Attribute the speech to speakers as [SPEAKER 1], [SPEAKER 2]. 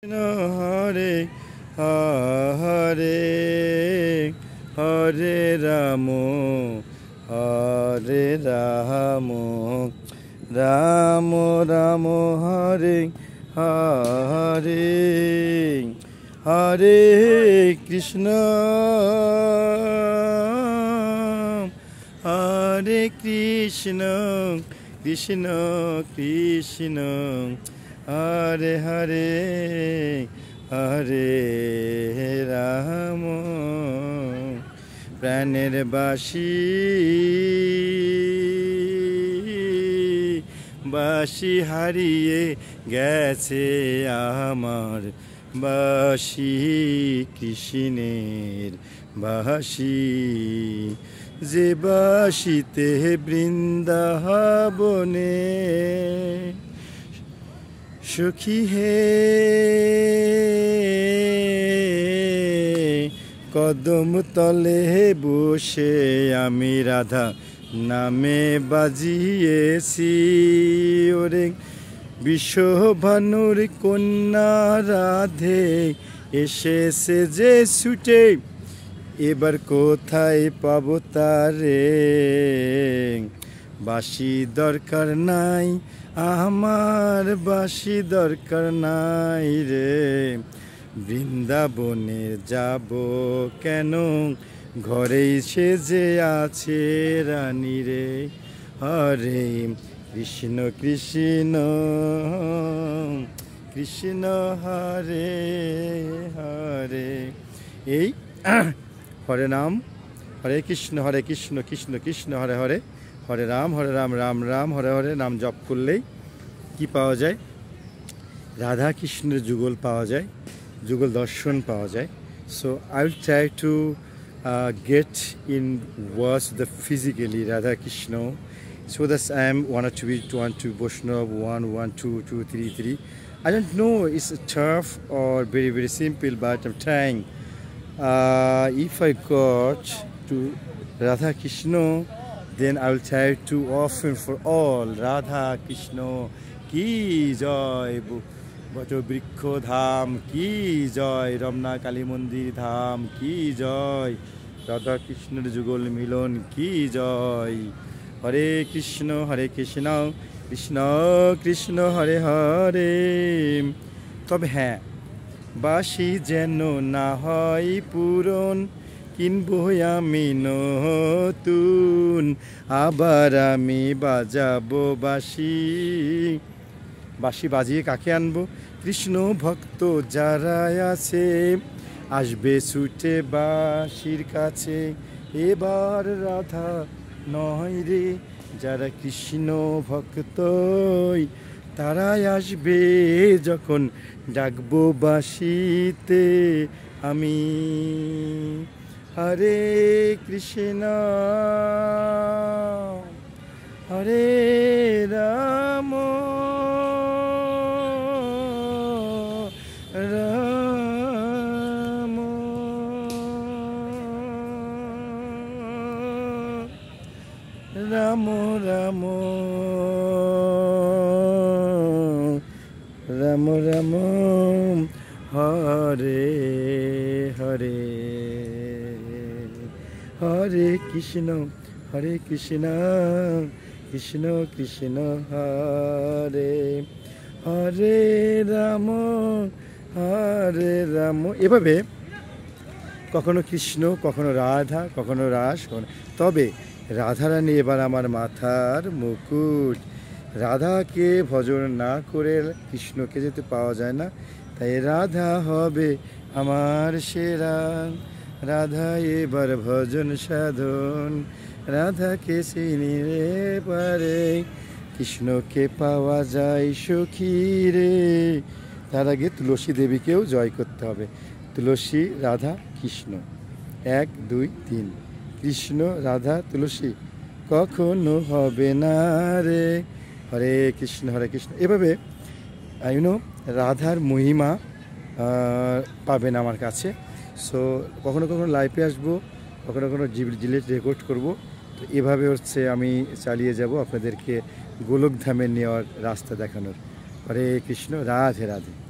[SPEAKER 1] হরে হরে হরে রাম হরে রাম রাম রাম হরে হরে হরে কৃষ্ণ হরে কৃষ্ণ কৃষ্ণ কৃষ্ণ হরে হরে হরে রাম প্রাণের বাসি বাসি হারিয়ে গেছে আমার বাসি কৃষ্ণের বাসি যে বাসিতে বৃন্দাবনে সখী হে কদম তলে বসে আমি রাধা নামে বাজিয়েছি ওরে বিশ্বভানুর কন্যা রাধে এসেছে যে ছুটে এবার কোথায় পাবো তারে বাঁশি দরকার নাই আমার বাঁশি দরকার নাই রে বৃন্দাবনে যাব কেন ঘরেই সে যে আছে রানী রে হরে কৃষ্ণ কৃষ্ণ কৃষ্ণ হরে হরে এই হরে নাম হরে কৃষ্ণ কৃষ্ণ কৃষ্ণ হরে হরে হরে রাম রাম রাম হরে হরে নাম জপ করলেই কি পাওয়া যায় রাধা কৃষ্ণের যুগল পাওয়া যায় যুগল দর্শন পাওয়া যায় so I will try to get in words the physically Radha Krishna so that I am 1 2 1 2 Vaishnava 1 1 2 2 3 3 I don't know it's tough or very simple but I'm trying if I got to Radha Krishna then I will try to offer for all Radha Krishna ki joy বটবৃক্ষ ধাম কি জয় রমনা কালী মন্দির ধাম কি জয় রাধা কৃষ্ণের যুগল মিলন কি জয় হরে কৃষ্ণ কৃষ্ণ কৃষ্ণ হরে হরে তবে হ্যাঁ বাঁশি যেন না হয় পূরণ কিনবো আমি নতুন আবার আমি বাজাবো বাঁশি বাঁশি বাজিয়ে কাকে আনবো কৃষ্ণ ভক্ত যারা আছে আসবে ছুটে বাঁশির কাছে এবার রাধা নয় রে যারা কৃষ্ণ ভক্ত তারাই আসবে যখন ডাকবো বাঁশিতে আমি হরে কৃষ্ণ হরে রাম রাম রাম রাম রাম রাম হরে হরে হরে কৃষ্ণ কৃষ্ণ কৃষ্ণ কৃষ্ণ হরে হরে রাম এভাবে কখনো কৃষ্ণ কখনো রাধা কখনো রাস তবে রাধারানী এবার আমার মাথার মুকুট রাধাকে ভজন না করে কৃষ্ণকে যেতে পাওয়া যায় না তাই রাধা হবে আমার সেরা রাধা এবার ভজন সাধন রাধাকে চিনিলে পারে কৃষ্ণকে পাওয়া যায় সখী রে তার আগে তুলসী দেবীকেও জয় করতে হবে তুলসী রাধা কৃষ্ণ 1 2 3 কৃষ্ণ রাধা তুলসী কখনো হবে না রে হরে কৃষ্ণ এভাবে রাধার মহিমা পাবেন আমার কাছে সো কখনো কখনো লাইভে আসবো কখনো কখনো জিলেট রেকর্ড করব তো এভাবে হচ্ছে আমি চালিয়ে যাব আপনাদেরকে গোলকধামে নেওয়ার রাস্তা দেখানোর হরে কৃষ্ণ রাধে রাধে